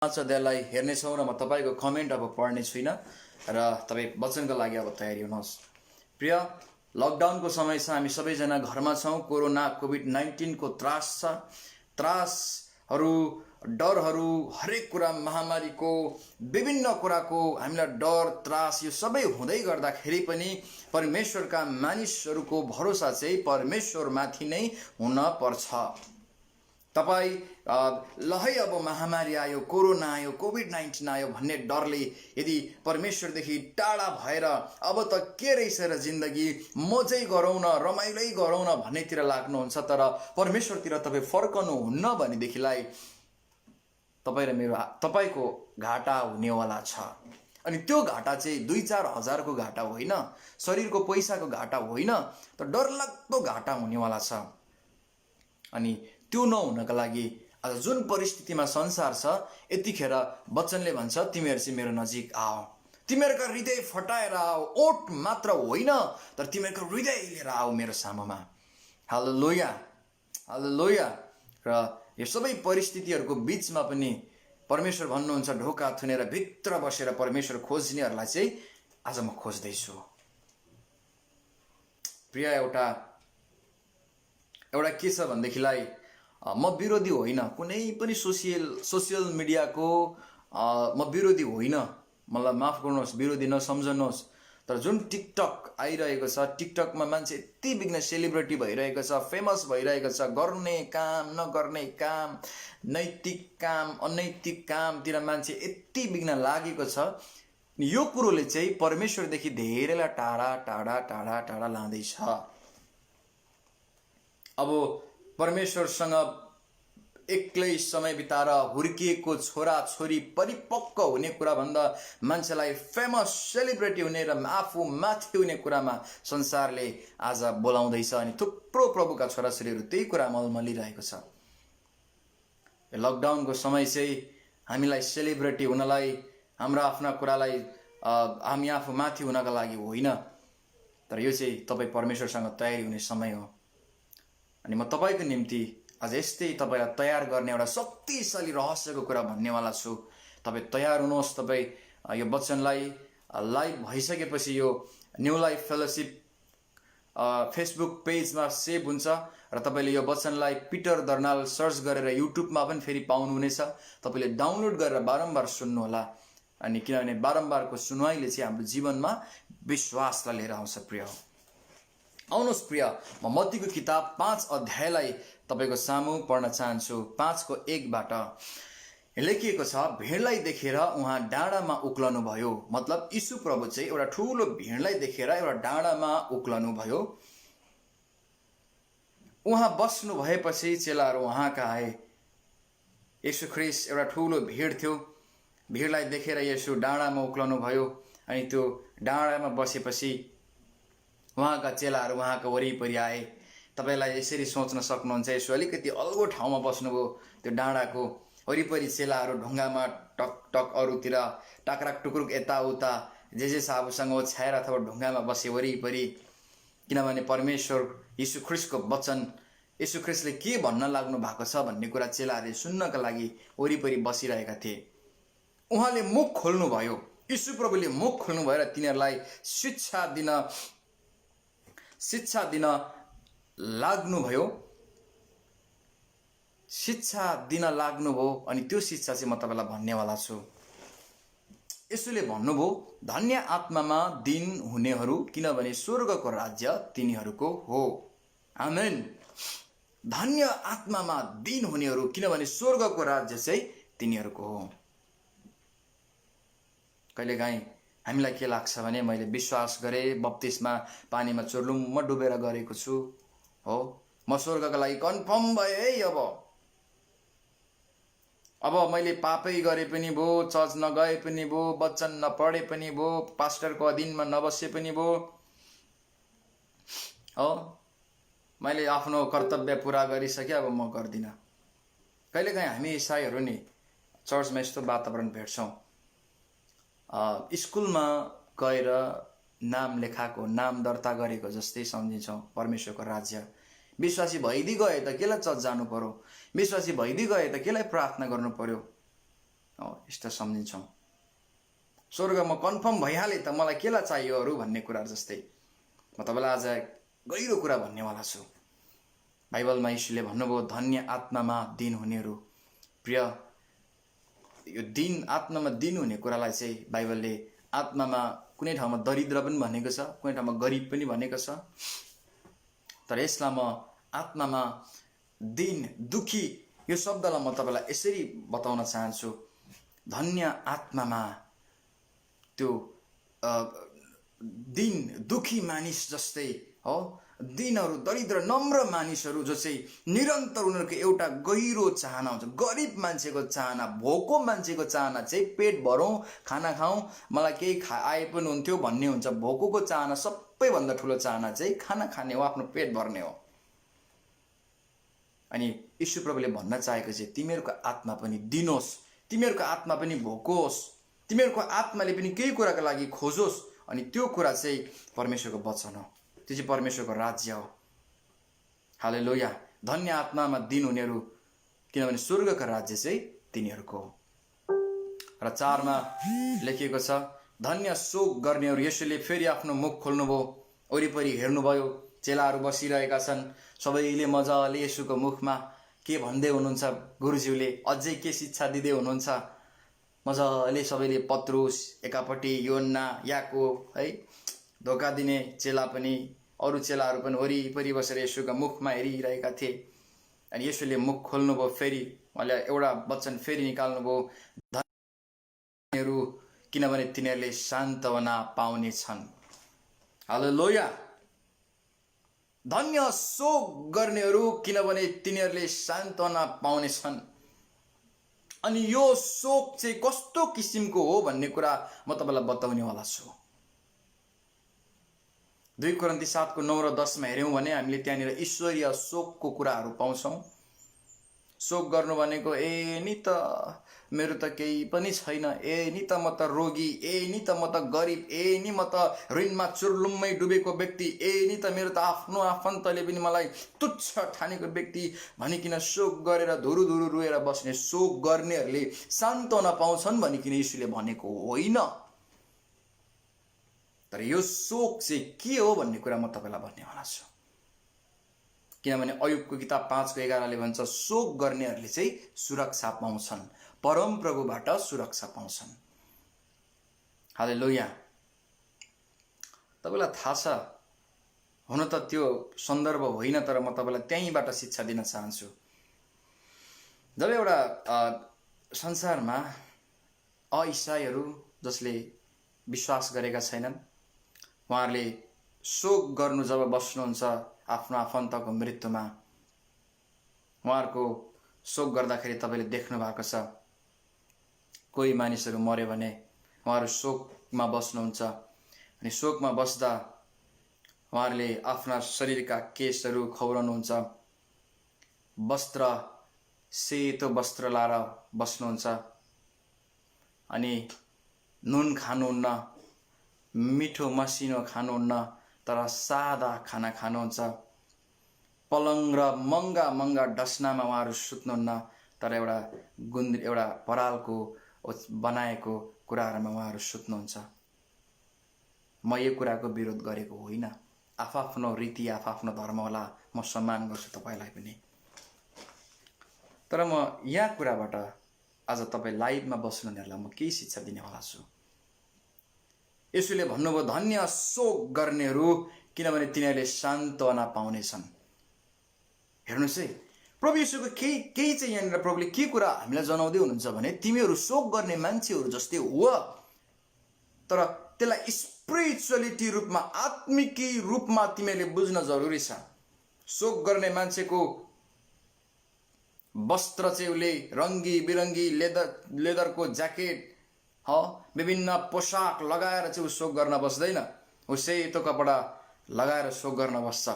अध्यायलाई हेर्नेछौँ र म तपाईँको कमेन्ट अब पढ्ने छुइनँ र तपाईँ वचनको लागि अब तयारी हुनुहोस्। प्रिय, लकडाउनको समय छ, हामी सबैजना घरमा छौँ। कोरोना कोभिड-19 को त्रास छ। त्रासहरू, डरहरू, हरेक कुरा, महामारीको विभिन्न कुराको हामीलाई डर, त्रास यो सबै हुँदै गर्दाखेरि पनि परमेश्वरका मानिसहरूको भरोसा चाहिँ परमेश्वरमाथि नै हुन पर्छ। तपाईँ लहै अब महामारी आयो, कोरोना आयो, कोभिड-19 आयो भन्ने डरले यदि परमेश्वरदेखि टाढा भएर अब त के रहेछ र जिन्दगी, मजै गरौँ न, रमाइलै गरौँ न भन्नेतिर लाग्नुहुन्छ, तर परमेश्वरतिर तपाईँ फर्कनुहुन्न भनेदेखिलाई तपाईँको घाटा हुनेवाला छ। अनि त्यो घाटा चाहिँ 2-4 हजारको घाटा होइन, शरीरको पैसाको घाटा होइन, तर डरलाग्दो घाटा हुनेवाला छ। अनि त्यो नहुनका लागि आज जुन परिस्थितिमा संसार छ, यतिखेर वचनले भन्छ तिमीहरू चाहिँ मेरो नजिक आओ, तिमीहरूका हृदय फटाएर आओ, ओठ मात्र होइन तर तिमीहरूको हृदय लिएर आओ मेरो सामुमा। हालेलुया, हालेलुया। र यो सबै परिस्थितिहरूको बिचमा पनि परमेश्वर भन्नुहुन्छ, ढोका थुनेर भित्र बसेर परमेश्वर खोज्नेहरूलाई चाहिँ आज म खोज्दैछु। प्रिय, एउटा के छ भनेदेखिलाई म विरोधी होइन, कुनै पनि सोसियल मिडियाको म विरोधी होइन, मलाई माफ गर्नुहोस्, विरोधी नसम्झनुहोस्। तर जुन टिकटक आइरहेको छ, टिकटकमा मान्छे यति बिघ्न सेलिब्रिटी भइरहेको छ, फेमस भइरहेको छ, गर्ने काम नगर्ने काम, नैतिक काम अनैतिक कामतिर मान्छे यति बिघ्न लागेको छ। यो कुरोले चाहिँ परमेश्वरदेखि धेरैलाई टाढा टाढा टाढा टाढा लाँदैछ। अब परमेश्वरसँग एक्लै समय बिताएर हुर्किएको छोरा छोरी परिपक्व हुने कुरा भन्दा मान्छेलाई फेमस सेलिब्रिटी हुने र आफू माथि हुने कुरामा संसारले आज बोलाउँदैछ। अनि थुप्रो प्रभुका छोराछोरीहरू त्यही कुरा मलमलिरहेको छ। लकडाउनको समय चाहिँ हामीलाई सेलिब्रिटी हुनलाई, हाम्रा आफ्ना कुरालाई हामी आफू माथि हुनका लागि होइन, तर यो चाहिँ तपाईँ परमेश्वरसँग तयारी हुने समय हो। अनि म तपाईँको निम्ति आज यस्तै तपाईँलाई तयार गर्ने एउटा शक्तिशाली रहस्यको कुरा भन्नेवाला छु। तपाईँ तयार हुनुहोस्। तपाईँ यो वचनलाई लाइभ भइसकेपछि यो न्यू लाइफ फेलोशिप फेसबुक पेजमा सेभ हुन्छ र तपाईँले यो वचनलाई पिटर दर्नाल सर्च गरेर युट्युबमा पनि फेरि पाउनुहुनेछ। तपाईँले डाउनलोड गरेर बारम्बार सुन्नुहोला। अनि किनभने बारम्बारको सुनवाइले चाहिँ हाम्रो जीवनमा विश्वासलाई लिएर आउँछ। प्रिय, आउनुहोस् प्रिय, म मत्तीको किताब 5 अध्यायलाई तपाईँको सामु पढ्न चाहन्छु। 5को 1बाट लेखिएको छ, भिडलाई देखेर उहाँ डाँडामा उक्लनु भयो। मतलब यीशु प्रभु चाहिँ एउटा ठुलो भिडलाई देखेर एउटा डाँडामा उक्लनु भयो। उहाँ बस्नु भएपछि चेलाहरू उहाँका आए। यीशु ख्रीष्ट एउटा ठुलो भिड थियो। भिडलाई देखेर यीशु डाँडामा उक्लनु भयो। अनि त्यो डाँडामा बसेपछि उहाँका चेलाहरू उहाँको वरिपरि आए। तपाईँलाई यसरी सोच्न सक्नुहुन्छ, यसो अलिकति अल्गो ठाउँमा बस्नुभयो, त्यो डाँडाको वरिपरि चेलाहरू ढुङ्गामा टक टक अरूतिर टाक्राक टुक्रुक यताउता जे छ आफूसँग ओछ्याएर अथवा ढुङ्गामा बसे वरिपरि। किनभने परमेश्वर यीशु ख्रीष्टको वचन, यीशु ख्रीष्टले के भन्न लाग्नु भएको छ भन्ने कुरा चेलाहरूले सुन्नका लागि वरिपरि बसिरहेका थिए। उहाँले मुख खोल्नुभयो, यीशु प्रभुले मुख खोल्नुभयो र तिनीहरूलाई शिक्षा दिन लाग्नुभयो। शिक्षा दिन लाग्नुभयो। अनि त्यो शिक्षा चाहिँ म तपाईँलाई भन्नेवाला छु। यसोले भन्नुभयो, धन्य आत्मामा दीन हुनेहरू, किनभने स्वर्गको राज्य तिनीहरूको हो। आमेन। धन्य आत्मामा दीन हुनेहरू, किनभने स्वर्गको राज्य चाहिँ तिनीहरूको हो। कहिलेकाहीँ हामीलाई के लाग्छ भने मैले विश्वास गरेँ, बप्तिस्मा पानीमा चुर्लुम्म डुबेर गरेको छु, हो, म स्वर्गका लागि कन्फर्म भएँ है। अब मैले पापै गरे पनि भयो, चर्च नगए पनि भयो, वचन नपढे पनि भयो, पास्टरको अधीनमा नबसे पनि भयो, हो, मैले आफ्नो कर्तव्य पुरा गरिसकेँ, अब म गर्दिनँ। कहिलेकाहीँ हामी इसाईहरू नि चर्चमा यस्तो वातावरण भेट्छौँ। स्कुलमा गएर नाम लेखाएको, नाम दर्ता गरेको जस्तै सम्झिन्छौँ परमेश्वरको राज्य। विश्वासी भइदिई गए त केलाई चर्च जानु पर्यो, विश्वासी भइदिई गए त केलाई प्रार्थना गर्नु पर्यो, यस्तो सम्झिन्छौँ। स्वर्गमा कन्फर्म भइहाले त मलाई केलाई चाहियो अरू भन्ने कुराहरू जस्तै म तपाईँलाई आज गहिरो कुरा भन्नेवाला छु। बाइबलमा यीशुले भन्नुभयो धन्य आत्मामा दिन हुनेहरू। प्रिय, यो दिन आत्मामा दिन हुने कुरालाई चाहिँ बाइबलले आत्मामा कुनै ठाउँमा दरिद्र पनि भनेको छ, कुनै ठाउँमा गरिब पनि भनेको छ। तर यसलाई म आत्मामा दिन दुखी यो शब्दलाई म तपाईँलाई यसरी बताउन चाहन्छु। धन्य आत्मामा त्यो दिन दुखी मानिस जस्तै हो, दिनहरू दरिद्र नम्र मानिसहरू जो चाहिँ निरन्तर उनीहरूको एउटा गहिरो चाहना हुन्छ। गरिब मान्छेको चाहना, भोको मान्छेको चाहना चाहिँ पेट भरौँ, खाना खाऊँ, मलाई केही आए पनि हुन्थ्यो भन्ने हुन्छ। भोकोको चाहना, सबैभन्दा ठुलो चाहना चाहिँ खाना खाने हो, आफ्नो पेट भर्ने हो। अनि यीशु प्रभुले भन्न चाहेको चाहिँ तिमीहरूको आत्मा पनि दिनोस्, तिमीहरूको आत्मा पनि भोकोस्, तिमीहरूको आत्माले पनि केही कुराको लागि खोजोस्। अनि त्यो कुरा चाहिँ परमेश्वरको वचन हो, त्यो चाहिँ परमेश्वरको राज्य हो। हालेलुया। धन्य आत्मामा दिन हुनेहरू, किनभने स्वर्गको राज्य चाहिँ तिनीहरूको हो। र 4 मा लेखिएको छ धन्य शोक गर्नेहरू। यसुले फेरि आफ्नो मुख खोल्नुभयो, वरिपरि हेर्नुभयो, चेलाहरू बसिरहेका छन्। सबैले मजाले यसुको मुखमा के भन्दै हुनुहुन्छ, गुरुज्यूले अझै के शिक्षा दिँदै हुनुहुन्छ। मजाले सबैले पत्रुस, एकापट्टि योन्ना, याकोब है, धोका दिने चेला पनि, अरू चेलाहरू पनि वरिपरि बसेर यसुको मुखमा हेरिरहेका थिए। अनि यसुले मुख खोल्नुभयो, फेरि उहाँले एउटा वचन फेरि निकाल्नुभयो, धन्यहरू किनभने तिनीहरूले सान्त्वना पाउने छन्। हालेलुया। धन्य शोक गर्नेहरू किनभने तिनीहरूले सान्त्वना पाउने छन्। अनि यो शोक चाहिँ कस्तो किसिमको हो भन्ने कुरा म तपाईँलाई बताउनेवाला छु। 2 कोरिन्थी 7:9 र 10 मा हेऱ्यौँ भने हामीले त्यहाँनिर ईश्वरीय शोकको कुराहरू पाउँछौँ। शोक गर्नु भनेको नि त मेरो त केही पनि छैन, नि त म त रोगी, नि त म त गरिब, नि म त ऋणमा चुर्लुम्मै डुबेको व्यक्ति, नि त मेरो त आफ्नो आफन्तले पनि मलाई तुच्छ ठानेको व्यक्ति भनिकिन शोक गरेर धुरु धुरु रोएर बस्ने शोक गर्नेहरूले सान्त्वना पाउँछन् भनिकिन यीशुले भनेको होइन। तर यो शोक चाहिँ के हो भन्ने कुरा म तपाईँलाई भन्नेवाला छु। किनभने अयुबको किताब 5:11ले भन्छ शोक गर्नेहरूले चाहिँ सुरक्षा पाउँछन्, परम प्रभुबाट सुरक्षा पाउँछन्। हालेलुया। तपाईँलाई थाहा छ, हुन त त्यो सन्दर्भ होइन, तर म तपाईँलाई त्यहीँबाट शिक्षा दिन चाहन्छु। जब एउटा संसारमा अईसाईहरू जसले विश्वास गरेका छैनन्, उहाँहरूले शोक गर्नु जब बस्नुहुन्छ आफ्नो आफन्तको मृत्युमा, उहाँहरूको शोक गर्दाखेरि तपाईँले देख्नु भएको छ, कोही मानिसहरू मर्यो भने उहाँहरू शोकमा बस्नुहुन्छ। अनि शोकमा बस्दा उहाँहरूले आफ्ना शरीरका केशहरू खौराउनुहुन्छ, वस्त्र सेतो वस्त्र लाएर बस्नुहुन्छ। अनि नुन खानुहुन्न, मिठो मसिनो खानुहुन्न, तर सादा खाना खानुहुन्छ। पलङ र महँगा महँगा डसनामा उहाँहरू सुत्नुहुन्न, तर एउटा परालको बनाएको कुराहरूमा उहाँहरू सुत्नुहुन्छ। म यो कुराको विरोध गरेको होइन, आफआफ्नो रीति आफआफ्नो धर्म होला, म सम्मान गर्छु तपाईँलाई पनि। तर म यहाँ कुराबाट आज तपाईँ लाइभमा बस्नुहुनेहरूलाई म केही शिक्षा दिनेवाला छु। यसुले भन्नुभयो धन्य शोक गर्नेहरू किनभने तिनीहरूले सान्त्वना पाउनेछन्। हेर्नुहोस् है, प्रभु यीशुको केही चाहिँ यहाँनिर प्रभुले के कुरा हामीलाई जनाउँदै हुनुहुन्छ भने तिमीहरू शोक गर्ने मान्छेहरू जस्तै हो, तर त्यसलाई स्पिरिचुअलिटी रूपमा, आत्मिकी रूपमा तिमीहरूले बुझ्न जरुरी छ। शोक गर्ने मान्छेको वस्त्र चाहिँ उसले रङ्गी बिरङ्गी लेदरको ज्याकेट, विभिन्न पोसाक लगाएर चाहिँ ऊ शोक गर्न बस्दैन। ऊ सेतो कपडा लगाएर शोक गर्न बस्छ।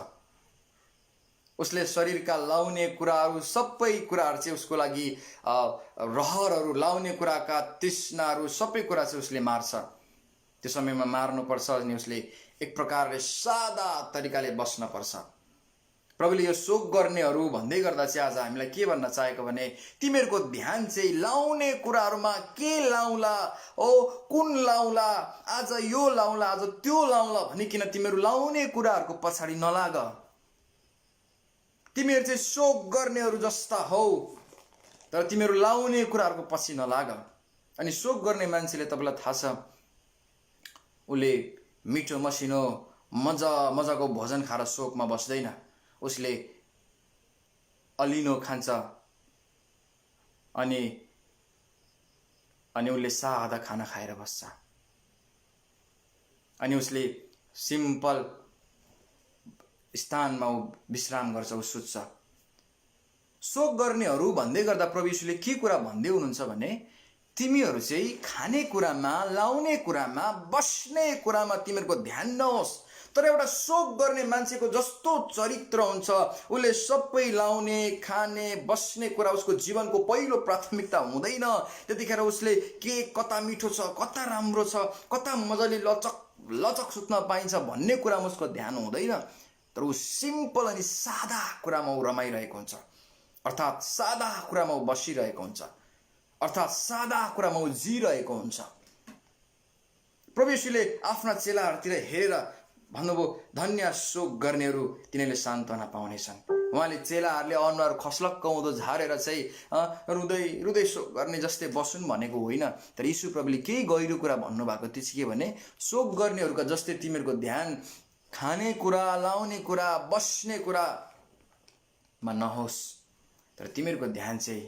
उसले शरीरका लाउने कुराहरू, सबै कुराहरू चाहिँ उसको लागि रहरहरू, लाउने कुराका तृष्णाहरू, सबै कुरा चाहिँ उसले मार्छ। त्यो समयमा मार्नुपर्छ अनि उसले एक प्रकारले सादा तरिकाले बस्न पर्छ। प्रभुले यो शोक गर्नेहरू भन्दै गर्दा चाहिँ आज हामीलाई के भन्न चाहेको भने तिमीहरूको ध्यान चाहिँ लाउने कुराहरूमा के लाउला, कुन लाउला, आज यो लाउला, आज त्यो लाउला भनिकन तिमीहरू लाउने कुराहरूको पछाडि नलाग। तिमीहरू चाहिँ शोक गर्नेहरू जस्ता हौ, तर तिमीहरू लाउने कुराहरूको पछि नलाग। अनि शोक गर्ने मान्छेले तपाईँलाई थाहा छ, उसले मिठो मसिनो मजाको भोजन खाएर शोकमा बस्दैन। उसले अलिनो खान्छ अनि उसले सादा खाना खाएर बस्छ। अनि उसले सिम्पल स्थानमा विश्राम गर्छ, ऊ सुत्छ। शोक गर्नेहरू भन्दै गर्दा प्रभु यीशुले के कुरा भन्दै हुनुहुन्छ भने तिमीहरू चाहिँ खाने कुरामा, लाउने कुरामा, बस्ने कुरामा तिमीहरूको ध्यान नहोस्। तर एउटा शोक गर्ने मान्छेको जस्तो चरित्र हुन्छ, उसले सबै लाउने, खाने, बस्ने कुरा उसको जीवनको पहिलो प्राथमिकता हुँदैन। त्यतिखेर उसले के कता मिठो छ, कता राम्रो छ, कता मजाले लचक सुत्न पाइन्छ भन्ने कुरामा उसको ध्यान हुँदैन। तर ऊ सिम्पल अनि सादा कुरामा ऊ रमाइरहेको हुन्छ, अर्थात् सादा कुरामा ऊ बसिरहेको हुन्छ, अर्थात् सादा कुरामा ऊ जिरहेको हुन्छ। प्रभु यीशुले आफ्ना चेलाहरूतिर हेरेर भन्नुभयो, धन्य शोक गर्नेहरू, तिनीहरूले सान्त्वना पाउनेछन्। उहाँले चेलाहरूले अनुहार खस्लक्क उँधो झारेर चाहिँ रुँदै शोक गर्ने जस्तै बसुन् भनेको होइन। तर यीशु प्रभुले केही गहिरो कुरा भन्नुभएको त्यो चाहिँ के भने शोक गर्नेहरूका जस्तै तिमीहरूको ध्यान खाने कुरा, लाउने कुरा, बस्ने कुरामा नहोस्, तर तिमीहरूको ध्यान चाहिँ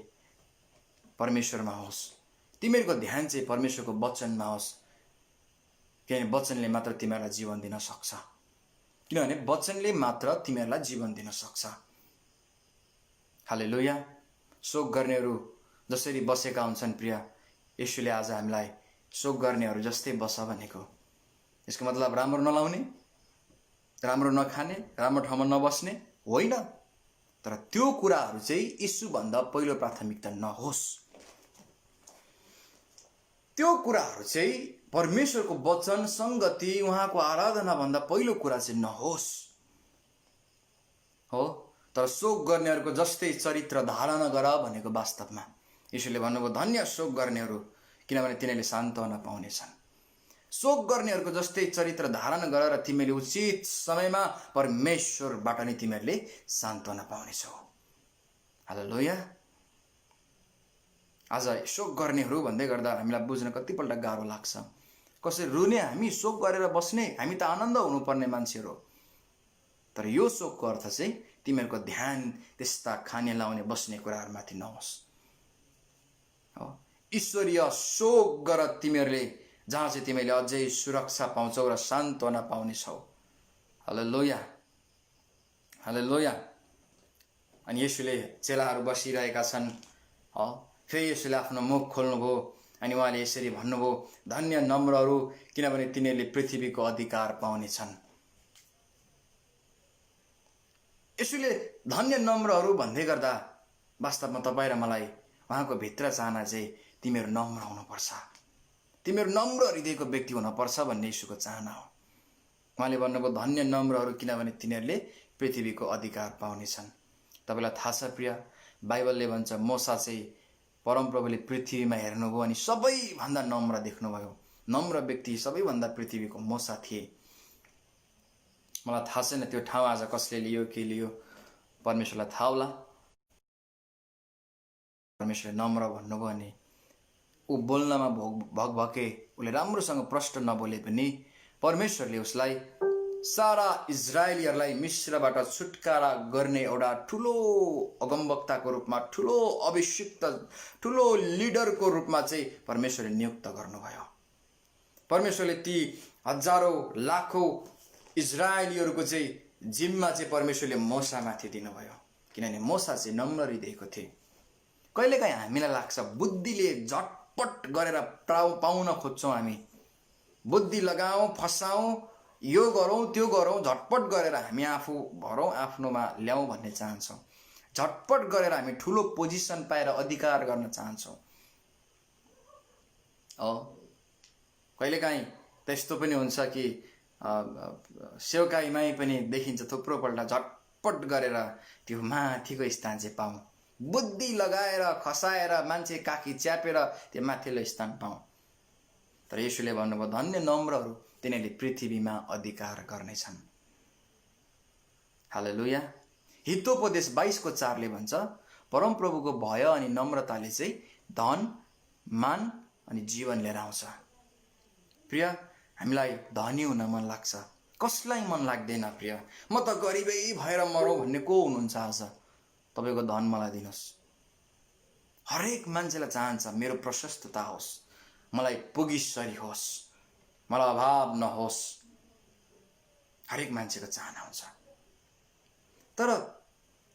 परमेश्वरमा होस्। तिमीहरूको ध्यान चाहिँ परमेश्वरको वचनमा होस्, किनभने वचनले मात्र तिमीहरूलाई जीवन दिन सक्छ। किनभने वचनले मात्र तिमीहरूलाई जीवन दिन सक्छ। हालेलुया। शोक गर्नेहरू जसरी बसेका हुन्छन् प्रिय, येशूले आज हामीलाई शोक गर्नेहरू जस्तै बस भनेको। यसको मतलब राम्रो नलाउने, राम्रो नखाने, राम्रो ठाउँमा नबस्ने होइन, तर त्यो कुराहरू चाहिँ यीशुभन्दा पहिलो प्राथमिकता नहोस्। त्यो कुराहरू चाहिँ परमेश्वरको वचन, संगति, उहाँको आराधना भन्दा पहिलो कुरा चाहिँ नहोस्। हो, तर शोक गर्नेहरूको जस्तै चरित्र धारण गर भनेको वास्तवमा यीशुले भन्नुभयो, धन्य शोक गर्नेहरू, किनभने तिनीहरूले सान्त्वना पाउनेछन्। शोक गर्नेहरूको जस्तै चरित्र धारण गरेर तिमीले उचित समयमा परमेश्वरबाट नै तिमीहरूले सान्त्वना पाउनेछौ। हालेलुया। आज शोक गर्नेहरू भन्दै गर्दा हामीलाई बुझ्न कतिपल्ट गाह्रो लाग्छ। कसरी रुने, हामी शोक गरेर बस्ने, हामी त आनन्द हुनुपर्ने मान्छेहरू। तर यो शोकको अर्थ चाहिँ तिमीहरूको ध्यान त्यस्ता खाने, लाउने, बस्ने कुराहरूमाथि नहोस्। ईश्वरीय शोक गर तिमीहरूले, जहाँ चाहिँ तिमीले अझै सुरक्षा पाउँछौ र सान्त्वना पाउनेछौ। हालेलुया, हालेलुया। अनि येशूले चेलाहरू बसिरहेका छन्, फेरि येशूले आफ्नो मुख खोल्नुभयो अनि उहाँले यसरी भन्नुभयो, धन्य नम्रहरू, किनभने तिनीहरूले पृथ्वीको अधिकार पाउनेछन्। येशूले धन्य नम्रहरू भन्दै गर्दा वास्तवमा तपाईँ र मलाई उहाँको भित्र चाहना चाहिँ तिमीहरू नम्र हुनुपर्छ, तिमीहरू नम्र हृदयको व्यक्ति हुनुपर्छ भन्ने येशूको चाहना हो। उहाँले भन्नुभयो, धन्य नम्रहरू, किनभने तिनीहरूले पृथ्वीको अधिकार पाउनेछन्। तपाईँलाई थाहा छ प्रिय, बाइबलले भन्छ मोसा चाहिँ परमप्रभुले पृथ्वीमा हेर्नुभयो अनि सबैभन्दा नम्र देख्नुभयो। नम्र व्यक्ति सबैभन्दा पृथ्वीको मोसा थिए। मलाई थाहा छैन त्यो ठाउँ आज कसले लियो, के लियो, परमेश्वरलाई थाहा होला। परमेश्वरले नम्र भन्नुभयो अनि ऊ बोल्नमा भगभके, उसले राम्रोसँग प्रष्ट नबोले पनि परमेश्वरले उसलाई सारा इजरायलीहरूलाई मिस्रबाट छुटकारा गर्ने एउटा ठुलो अगमवक्ताको रूपमा, ठुलो अभिषिक्त, ठुलो लिडरको रूपमा चाहिँ परमेश्वरले नियुक्त गर्नुभयो। परमेश्वरले ती हजारौं लाखौं इजरायलीहरूको चाहिँ जिम्मा चाहिँ परमेश्वरले मोसामाथि दिनुभयो, किनभने मोसा चाहिँ नम्र हृदयको थिए। कहिलेकाहीँ हामीलाई लाग्छ बुद्धिले झटपट गरेर पाउन खोज्छौँ, हामी बुद्धि लगाऊँ, फसाऊँ, यो गरौँ, त्यो गरौँ, झटपट गरेर हामी आफू भरौँ, आफ्नोमा ल्याउँ भन्ने चाहन्छौँ। झटपट गरेर हामी ठुलो पोजिसन पाएर अधिकार गर्न चाहन्छौँ। कहिलेकाहीँ त्यस्तो पनि हुन्छ कि सेवकाईमै पनि देखिन्छ थुप्रोपल्ट छटपट गरेर त्यो माथिको स्थान चाहिँ पाऊँ, बुद्धि लगाएर खसाएर मान्छे काखी च्यापेर त्यो माथिल्लो स्थान पाऊँ। तर येशूले भन्नुभयो धन्य नम्रहरू, तिनीहरूले पृथ्वीमा अधिकार गर्नेछन्। हालेलुया। हितोपदेश 22:4 भन्छ परमप्रभुको भय अनि नम्रताले चाहिँ धन, मान अनि जीवन लिएर आउँछ। प्रिय, हामीलाई धनी हुन मन लाग्छ, कसलाई मन लाग्दैन प्रिय? म त गरिबै भएर मरौँ भन्ने को हुनुहुन्छ आज? तपाईँको धन मलाई दिनुहोस्। हरेक मान्छेलाई चाहन्छ मेरो प्रशस्तता होस्, मलाई पुगिसरी होस्, मलाई अभाव नहोस्। हरेक मान्छेको चाहना हुन्छ। तर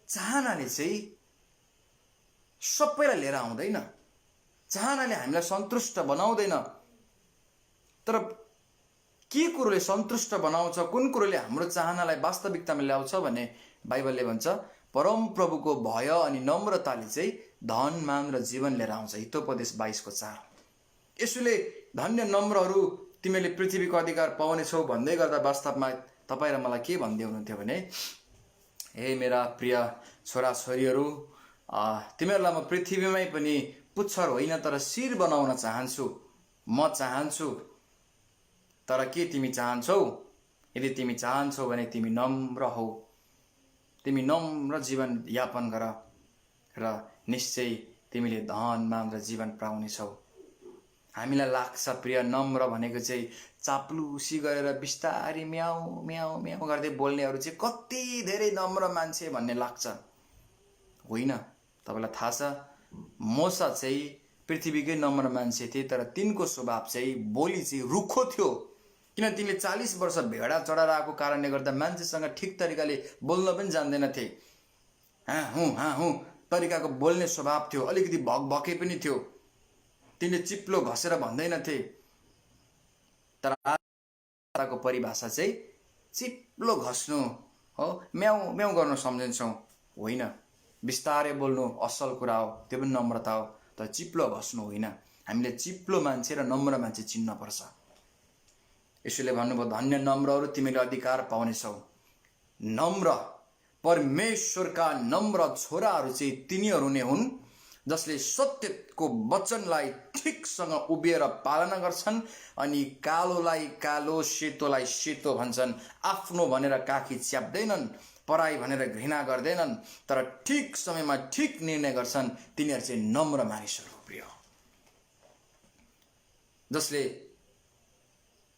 चाहनाले चाहिँ सबैलाई लिएर आउँदैन, चाहनाले हामीलाई सन्तुष्ट बनाउँदैन। तर के कुरोले सन्तुष्ट बनाउँछ, कुन कुरोले हाम्रो चाहनालाई वास्तविकतामा ल्याउँछ भने बाइबलले भन्छ परमप्रभुको भय अनि नम्रताले चाहिँ धन, मान र जीवन लिएर आउँछ। हितोपदेश 22:4। यसुले धन्य नम्रहरू, तिमीले पृथ्वीको अधिकार पाउनेछौ भन्दै गर्दा वास्तवमा तपाईँ र मलाई के भन्दै हुनुहुन्थ्यो भने, हे मेरा प्रिय छोराछोरीहरू, तिमीहरूलाई म पृथ्वीमै पनि पुच्छर होइन तर शिर बनाउन चाहन्छु। म चाहन्छु। तर के तिमी चाहन्छौ? यदि तिमी चाहन्छौ भने तिमी नम्र हौ, तिमी नम्र जीवन यापन गर र निश्चय तिमीले धन, मान र जीवन पाउनेछौ। हामीलाई लाग्छ प्रिय नम्र भनेको चाहिँ चाप्लुसी गरेर बिस्तारी म्याउ म्याउ म्याउ गर्दै बोल्नेहरू चाहिँ कति धेरै नम्र मान्छे भन्ने लाग्छ। होइन, तपाईँलाई थाहा छ मोसा चाहिँ पृथ्वीकै नम्र मान्छे थिए, तर तिनको स्वभाव चाहिँ बोली चाहिँ रुखो थियो। किन? तिनले 40 वर्ष भेडा चढाएर आएको कारणले गर्दा मान्छेसँग ठिक तरिकाले बोल्न पनि जान्दैनथे। हाँ हुँ तरिकाको बोल्ने स्वभाव थियो, अलिकति भकभके पनि थियो। तिनले चिप्लो घसेर भन्दैनथे। तर आजको परिभाषा चाहिँ चिप्लो घस्नु हो, म्याउ म्याउ गर्न सम्झन्छौँ। होइन, बिस्तारै बोल्नु असल कुरा हो, त्यो पनि नम्रता हो। तर चिप्लो घस्नु होइन। हामीले चिप्लो मान्छे र नम्र मान्छे चिन्नुपर्छ। यसुले भन्नुभयो धन्य नम्रहरू, तिमीले अधिकार पाउनेछौ। नम्र, परमेश्वरका नम्र छोराहरू चाहिँ तिनीहरू नै हुन् जसले सत्यको वचनलाई ठिकसँग उभिएर पालना गर्छन् अनि कालोलाई कालो, सेतोलाई सेतो भन्छन्। आफ्नो भनेर काखी च्याप्दैनन्, पराई भनेर घृणा गर्दैनन्, तर ठिक समयमा ठिक निर्णय गर्छन्। तिनीहरू चाहिँ नम्र मानिसहरू हो प्रिय, जसले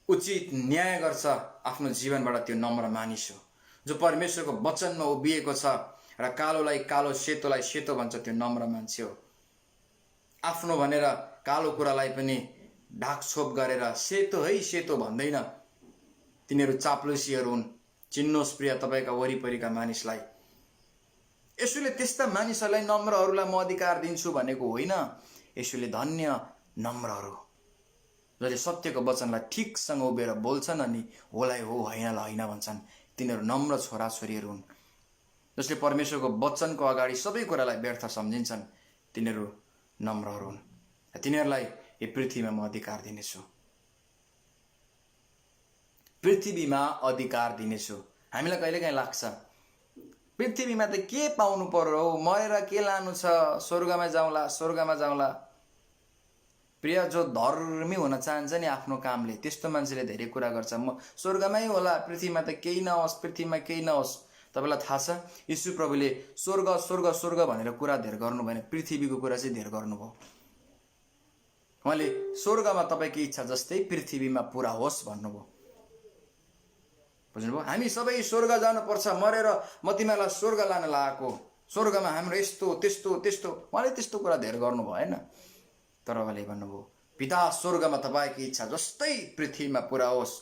उचित न्याय गर्छ आफ्नो जीवनबाट। त्यो नम्र मानिस हो जो परमेश्वरको वचनमा उभिएको छ र कालोलाई कालो, सेतोलाई सेतो भन्छ। त्यो नम्र मान्छे हो। आफ्नो भनेर कालो कुरालाई पनि ढाकछोप गरेर सेतो है सेतो भन्दैन। तिनीहरू चाप्लुसीहरू हुन्। चिन्नुहोस् प्रिय तपाईँका वरिपरिका मानिसलाई। यसुले त्यस्ता मानिसहरूलाई, नम्रहरूलाई म अधिकार दिन्छु भनेको होइन। यसुले धन्य नम्रहरू जसले सत्यको वचनलाई ठिकसँग उभिएर बोल्छन् अनि होलाई हो, हैनलाई होइन भन्छन्। तिनीहरू नम्र छोराछोरीहरू हुन् जसले परमेश्वरको वचनको अगाडि सबै कुरालाई व्यर्थ सम्झिन्छन्। तिनीहरू नम्रहरू हुन्। तिनीहरूलाई यो पृथ्वीमा म अधिकार दिनेछु, पृथ्वीमा अधिकार दिनेछु। हामीलाई कहिलेकाहीँ लाग्छ पृथ्वीमा त के पाउनु पर्यो हौ, मरेर के लानु छ, स्वर्गमा जाउँला स्वर्गमा जाउँला। प्रिय, जो धर्मी हुन चाहन्छ नि आफ्नो कामले, त्यस्तो मान्छेले धेरै कुरा गर्छ। म स्वर्गमै होला, पृथ्वीमा त केही नहोस्, पृथ्वीमा केही नहोस्। तपाईँलाई थाहा छ यीशु प्रभुले स्वर्ग स्वर्ग स्वर्ग भनेर कुरा धेर गर्नु भएन, पृथ्वीको कुरा चाहिँ धेर गर्नुभयो। उहाँले स्वर्गमा तपाईँको इच्छा जस्तै पृथ्वीमा पुरा होस् भन्नुभयो। बुझ्नुभयो? हामी सबै स्वर्ग जानुपर्छ, मरेर म तिमीलाई स्वर्ग लान लागेको, स्वर्गमा हाम्रो यस्तो त्यस्तो त्यस्तो। उहाँले त्यस्तो कुरा धेर गर्नु भएन। तर उहाँले भन्नुभयो पिता स्वर्गमा तपाईँको इच्छा जस्तै पृथ्वीमा पुरा होस्।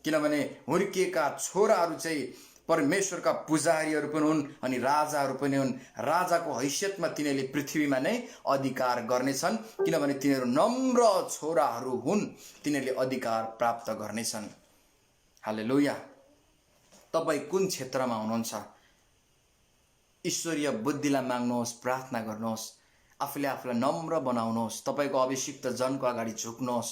किनभने हुर्किएका छोराहरू चाहिँ परमेश्वरका पुजारीहरू पनि हुन् अनि राजाहरू पनि हुन्। राजाको हैसियतमा तिनीहरूले पृथ्वीमा नै अधिकार गर्नेछन्, किनभने तिनीहरू नम्र छोराहरू हुन्। तिनीहरूले अधिकार प्राप्त गर्नेछन्। हालेलुया। तपाईँ कुन क्षेत्रमा हुनुहुन्छ? ईश्वरीय बुद्धिलाई माग्नुहोस्, प्रार्थना गर्नुहोस्, आफूले आफूलाई नम्र बनाउनुहोस्, तपाईँको अभिषिक्त जनको अगाडि झुक्नुहोस्।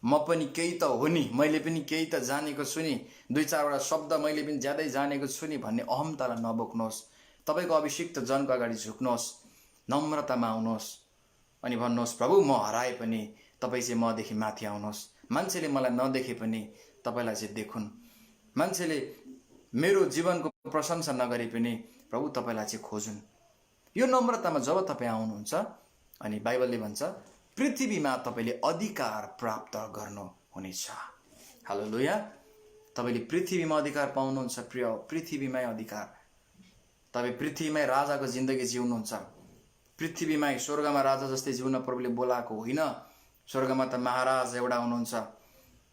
म पनि केही त हो नि, मैले पनि केही त जानेको छु नि, 2-4वटा शब्द मैले पनि ज्यादै जानेको छु नि भन्ने अहम्तालाई नबोक्नुहोस्। तपाईँको अभिषिक्त जनको अगाडि झुक्नुहोस्, नम्रतामा आउनुहोस् अनि भन्नुहोस्, प्रभु म हराए पनि तपाईँ चाहिँ मदेखि माथि आउनुहोस्। मान्छेले मलाई नदेखे पनि तपाईँलाई चाहिँ देखुन्, मान्छेले मेरो जीवनको प्रशंसा नगरे पनि प्रभु तपाईँलाई चाहिँ खोजुन्। यो नम्रतामा जब तपाईँ आउनुहुन्छ अनि बाइबलले भन्छ पृथ्वीमा तपाईँले अधिकार प्राप्त गर्नुहुनेछ। हालेलुया। तपाईँले पृथ्वीमा अधिकार पाउनुहुन्छ प्रिय, पृथ्वीमै अधिकार। तपाईँ पृथ्वीमै राजाको जिन्दगी जिउनुहुन्छ, पृथ्वीमै स्वर्गमा राजा जस्तै जिउन प्रभुले बोलाएको होइन। स्वर्गमा त महाराज एउटा हुनुहुन्छ,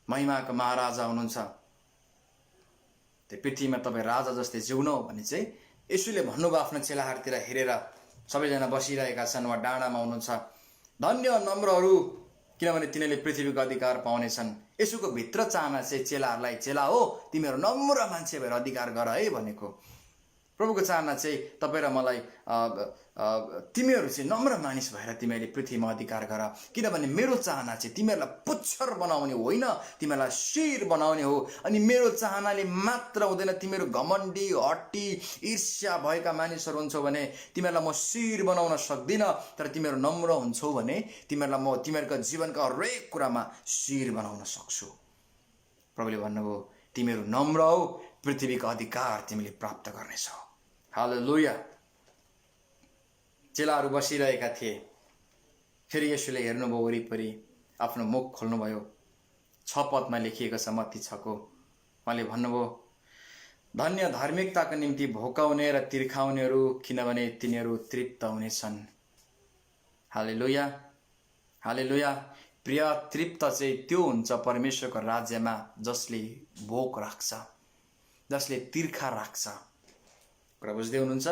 महिमाको महाराजा हुनुहुन्छ। त्यो पृथ्वीमा तपाईँ राजा जस्तै जिउनु भने चाहिँ यसुले भन्नुभयो आफ्नो चेलाहरूतिर हेरेर, सबैजना बसिरहेका छन्, वा डाँडामा हुनुहुन्छ, धन्य नम्रहरू किनभने तिनीहरूले पृथ्वीको अधिकार पाउनेछन्। यसुको भित्र चाहना चाहिँ चेलाहरूलाई, चेला हो तिमीहरू नम्र मान्छे भएर अधिकार गर है भनेको। प्रभुको चाहना चाहिँ तपाईँ र मलाई तिमीहरू चाहिँ नम्र मानिस भएर तिमीहरूले पृथ्वीमा अधिकार गर, किनभने मेरो चाहना चाहिँ तिमीहरूलाई पुच्छर बनाउने होइन, तिमीहरूलाई शिर बनाउने हो। अनि मेरो चाहनाले मात्र हुँदैन, तिमीहरू घमण्डी, हट्टी, ईर्ष्या भएका मानिसहरू हुन्छौ भने तिमीहरूलाई म शिर बनाउन सक्दिनँ, तर तिमीहरू नम्र हुन्छौ भने तिमीहरूलाई म तिमीहरूको जीवनका हरेक कुरामा शिर बनाउन सक्छु। प्रभुले भन्नुभयो तिमीहरू नम्र हौ, पृथ्वीको अधिकार तिमीले प्राप्त गर्नेछौ। हालेलुया। चेलाहरू बसिरहेका थिए, फेरि यसुले हेर्नुभयो वरिपरि, आफ्नो मुख खोल्नुभयो। 6 पदमा लेखिएको छ मत्ती 6 को। उहाँले भन्नुभयो धन्य धार्मिकताको निम्ति भोकाउने र तिर्खाउनेहरू, किनभने तिनीहरू तृप्त हुनेछन्। हालेलुया, हालेलुया। प्रिय, तृप्त चाहिँ त्यो हुन्छ परमेश्वरको राज्यमा जसले भोक राख्छ, जसले तिर्खा राख्छ। कुरा बुझ्दै हुनुहुन्छ?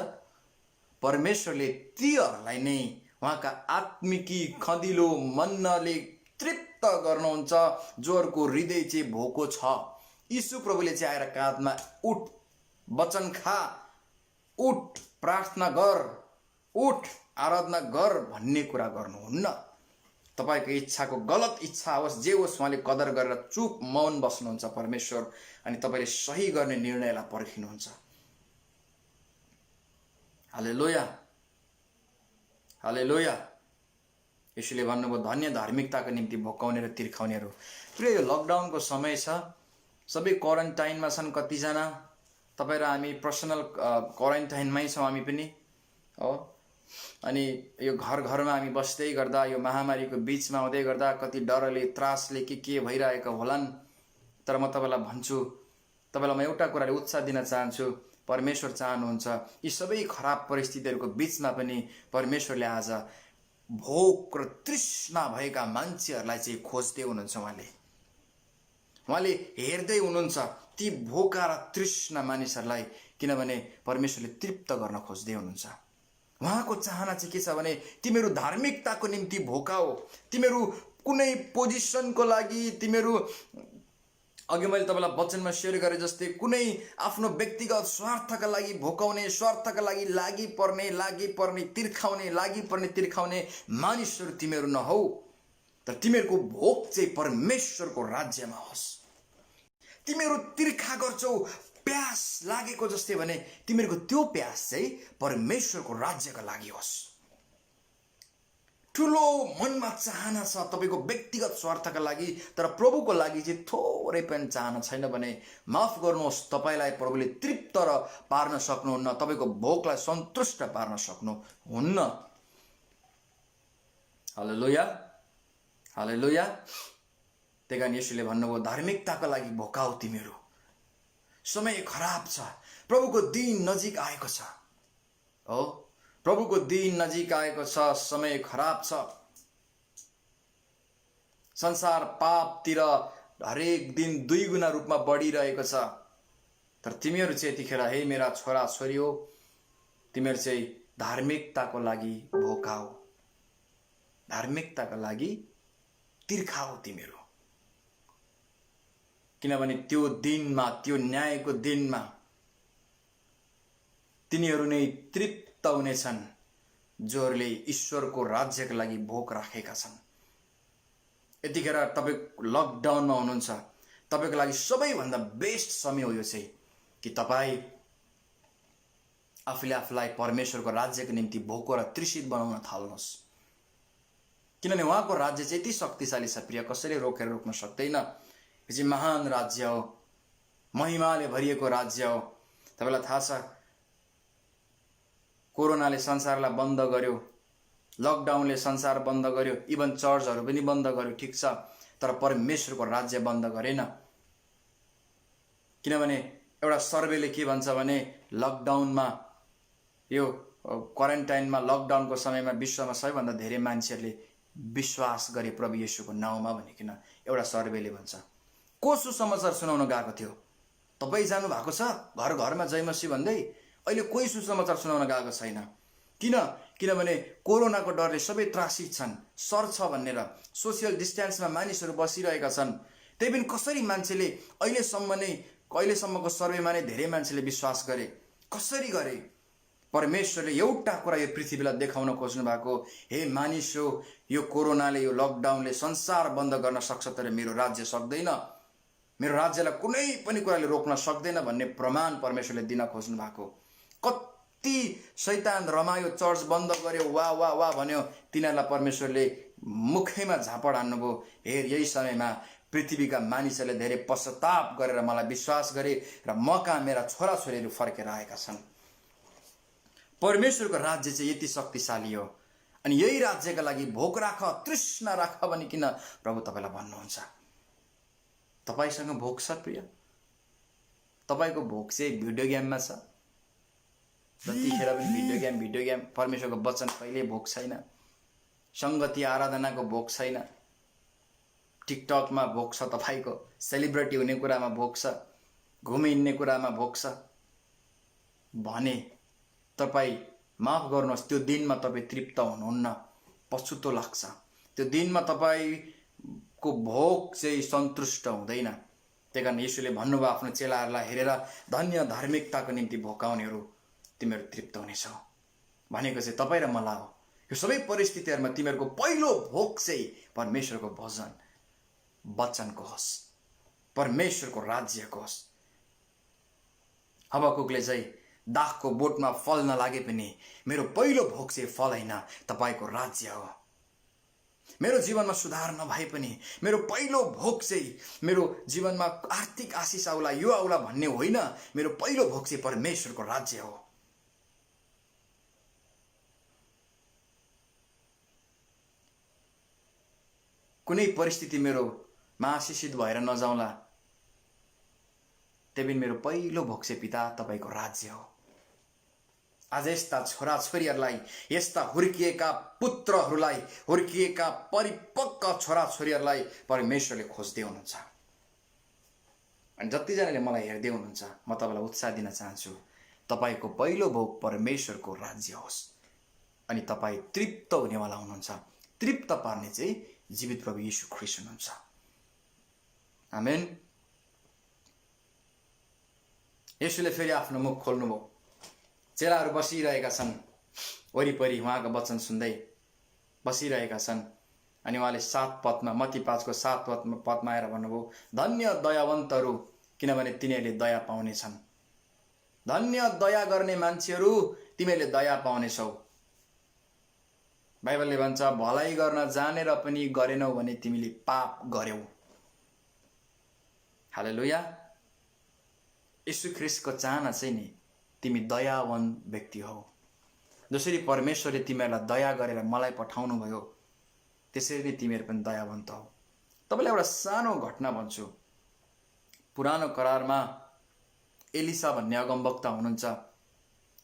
परमेश्वरले तीहरूलाई नै उहाँका आत्मिकी खदिलो मनले तृप्त गर्नुहुन्छ, जोहरूको हृदय चाहिँ भोको छ। यीशु प्रभुले चाहिँ आएर काँधमा उठ, वचन खा, उठ, प्रार्थना गर, उठ, आराधना गर भन्ने कुरा गर्नुहुन्न। तपाईँको इच्छाको गलत इच्छा होस्, जे होस्, उहाँले कदर गरेर चुप मौन बस्नुहुन्छ परमेश्वर, अनि तपाईँले सही गर्ने निर्णयलाई पर्खिनुहुन्छ। हालेलुया, हालेलुया। यसैले भन्नुभयो धन्य धार्मिकताको निम्ति भोकाउने र तिर्खाउनेहरू। प्रिय, यो लकडाउनको समय छ, सबै क्वारेन्टाइनमा छन्। कतिजना तपाईँ र हामी पर्सनल क्वारेन्टाइनमै छौँ, हामी पनि हो। अनि यो घर घरमा हामी बस्दै गर्दा, यो महामारीको बिचमा हुँदै गर्दा कति डरले, त्रासले के भइरहेको होलान्। तर म तपाईँलाई भन्छु, तपाईँलाई म एउटा कुराले उत्साह दिन चाहन्छु, परमेश्वर चाहनुहुन्छ यी सबै खराब परिस्थितिहरूको बिचमा पनि परमेश्वरले आज भोक र तृष्णा भएका मान्छेहरूलाई चाहिँ खोज्दै हुनुहुन्छ। उहाँले हेर्दै हुनुहुन्छ ती भोका र तृष्णा मानिसहरूलाई, किनभने परमेश्वरले तृप्त गर्न खोज्दै हुनुहुन्छ। उहाँको चाहना चाहिँ के छ भने तिमीहरू धार्मिकताको निम्ति भोका हो, तिमीहरू कुनै पोजिसनको लागि, तिमीहरू अघि मैले तपाईँलाई वचनमा सेयर गरे जस्तै कुनै आफ्नो व्यक्तिगत स्वार्थका लागि भोकाउने, स्वार्थका लागि लागि पर्ने तिर्खाउने मानिसहरू तिमीहरू नहौ, तर तिमीहरूको भोक चाहिँ परमेश्वरको राज्यमा होस्। तिमीहरू तिर्खा गर्छौ, प्यास लागेको जस्तै भने तिमीहरूको त्यो प्यास चाहिँ परमेश्वरको राज्यका लागि होस्। ठुलो मनमा चाहना छ तपाईँको व्यक्तिगत स्वार्थका लागि, तर प्रभुको लागि चाहिँ थोरै पनि चाहना छैन भने माफ गर्नुहोस्, तपाईँलाई प्रभुले तृप्त र पार्न सक्नुहुन्न, तपाईँको भोकलाई सन्तुष्ट पार्न सक्नुहुन्न। हालेलुया, हालेलुया। त्यही कारण यसुले भन्नुभयो धार्मिकताको लागि भोकाउ तिमीहरू, समय खराब छ, प्रभुको दिन नजिक आएको छ। हो, प्रभुको दिन नजिक आएको छ, समय खराब छ। संसार पापतिर हरेक दिन 2 गुणा रूपमा बढिरहेको छ। तर तिमीहरू चाहिँ यतिखेर, हे मेरा छोरा छोरी हो, तिमीहरू चाहिँ धार्मिकताको लागि भोकाओ, धार्मिकताको लागि तिर्खाओ तिमीहरू, किनभने त्यो दिनमा, त्यो न्यायको दिनमा तिनीहरू नै तृप्त हुनेछन् जोहरूले ईश्वरको राज्यका लागि भोक राखेका छन्। यतिखेर तपाईँ लकडाउनमा हुनुहुन्छ, तपाईँको लागि सबैभन्दा बेस्ट समय हो यो चाहिँ कि तपाईँ आफूलाई परमेश्वरको राज्यको निम्ति भोको र तृषित बनाउन थाल्नुहोस्। किनभने उहाँको राज्य चाहिँ यति शक्तिशाली छ प्रिय, कसैले रोक्न सक्दैन। यो चाहिँ महान राज्य हो, महिमाले भरिएको राज्य हो। तपाईँलाई थाहा छ, कोरोनाले संसारलाई बन्द गर्यो, लकडाउनले संसार बन्द गर्यो, इभन चर्चहरू पनि बन्द गर्यो, ठिक छ, तर परमेश्वरको राज्य बन्द गरेन। किनभने एउटा सर्वेले के भन्छ भने लकडाउनमा, यो क्वारेन्टाइनमा, लकडाउनको समयमा विश्वमा सबैभन्दा धेरै मान्छेहरूले विश्वास गरे प्रभु येशूको नाउँमा भनिकन एउटा सर्वेले भन्छ। को सुसमाचार सुनाउन गएको थियो? तपाईँ जानु भएको छ घर घरमा जय मसीह भन्दै? अहिले कोही सुसमाचार सुनाउन गएको छैन। किनभने कोरोनाको डरले सबै त्रासित छन्, सर्छ भनेर सोसियल डिस्टेन्समा मानिसहरू बसिरहेका छन्। त्यही पनि कसरी मान्छेले अहिलेसम्मको सर्वेमा नै धेरै मान्छेले विश्वास गरे? कसरी गरे? परमेश्वरले एउटा कुरा यो पृथ्वीलाई देखाउन खोज्नु भएको, हे मानिस हो, यो कोरोनाले, यो लकडाउनले संसार बन्द गर्न सक्छ तर मेरो राज्य सक्दैन, मेरो राज्यलाई कुनै पनि कुराले रोक्न सक्दैन भन्ने प्रमाण परमेश्वरले दिन खोज्नु भएको। कति शैतान रमायो, चर्च बन्द गर्यो, वाह वाह वाह भन्यो, तिनीहरूलाई परमेश्वरले मुखैमा झापड हान्नुभयो। हेर, यही समयमा पृथ्वीका मानिसहरूले धेरै पश्चाताप गरेर मलाई विश्वास गरे र म कहाँ मेरा छोराछोरीहरू फर्केर आएका छन्। परमेश्वरको राज्य चाहिँ यति शक्तिशाली हो, अनि यही राज्यका लागि भोक राख, तृष्णा राख भनिकन प्रभु तपाईँलाई भन्नुहुन्छ। तपाईँसँग भोक छ प्रिय? तपाईँको भोक चाहिँ भिडियो गेममा छ? जतिखेर पनि भिडियो गेम, परमेश्वरको वचन कहिल्यै भोक छैन। सङ्गति आराधनाको भोक छैन। टिकटकमा भोक छ तपाईँको, सेलिब्रिटी हुने कुरामा भोक छ, घुमिहिँड्ने कुरामा भोक छ भने तपाईँ माफ गर्नुहोस्, त्यो दिनमा तपाईँ तृप्त हुनुहुन्न, पछुतो लाग्छ। त्यो दिनमा तपाईँको भोक चाहिँ सन्तुष्ट हुँदैन। त्यही कारण येशूले भन्नुभयो आफ्नो चेलाहरूलाई हेरेर, धन्य धार्मिकताको निम्ति भोकाउनेहरू, तिमीहरू तृप्त हुनेछौ भनेको चाहिँ तपाईँ र मलाई हो। यो सबै परिस्थितिहरूमा तिमीहरूको पहिलो भोक चाहिँ परमेश्वरको भजन वचनको होस्, परमेश्वरको राज्यको होस्। हबकुकले चाहिँ दाखको बोटमा फल नलागे पनि मेरो पहिलो भोक चाहिँ फल होइन, तपाईँको राज्य हो। मेरो जीवनमा सुधार नभए पनि मेरो पहिलो भोक चाहिँ मेरो जीवनमा आर्थिक आशिष आउला, यो आउला भन्ने होइन, मेरो पहिलो भोक चाहिँ परमेश्वरको राज्य हो। कुनै परिस्थिति मेरोमा आशिषित भएर नजाउँला, त्यही पनि मेरो पहिलो भोक चाहिँ पिता तपाईँको राज्य हो। आज यस्ता छोराछोरीहरूलाई, यस्ता हुर्किएका पुत्रहरूलाई, हुर्किएका परिपक्व छोराछोरीहरूलाई परमेश्वरले खोज्दै हुनुहुन्छ। अनि जतिजनाले मलाई हेर्दै हुनुहुन्छ, म तपाईँलाई उत्साह दिन चाहन्छु, तपाईँको पहिलो भोक परमेश्वरको राज्य होस्, अनि तपाईँ तृप्त हुनेवाला हुनुहुन्छ। तृप्त पार्ने चाहिँ जीवित प्रभु येशू ख्रीष्ट हुनुहुन्छ। आमेन। येशूले फेरि आफ्नो मुख खोल्नुभयो। चेलाहरू बसिरहेका छन्, वरिपरि उहाँको वचन सुन्दै बसिरहेका छन्। अनि उहाँले 7 पदमा, मत्ती 5को 7 पदमा आएर भन्नुभयो, धन्य दयावन्तहरू, किनभने तिनीहरूले दया पाउनेछन्। धन्य दया गर्ने मान्छेहरू, तिमीहरूले दया पाउनेछौ। बाइबलले भन्छ, भलाइ गर्न जानेर पनि गरेनौ भने तिमीले पाप गर्यौ। हालेलुया। यीशु ख्रीष्टको चाहना चाहिँ नि तिमी दयावान व्यक्ति हौ। जसरी परमेश्वरले तिमीहरूलाई दया गरेर मलाई पठाउनु भयो, त्यसरी नै तिमीहरू पनि दयावन्त हौ। तपाईँलाई एउटा सानो घटना भन्छु। पुरानो करारमा एलिसा भन्ने अगमवक्ता हुनुहुन्छ।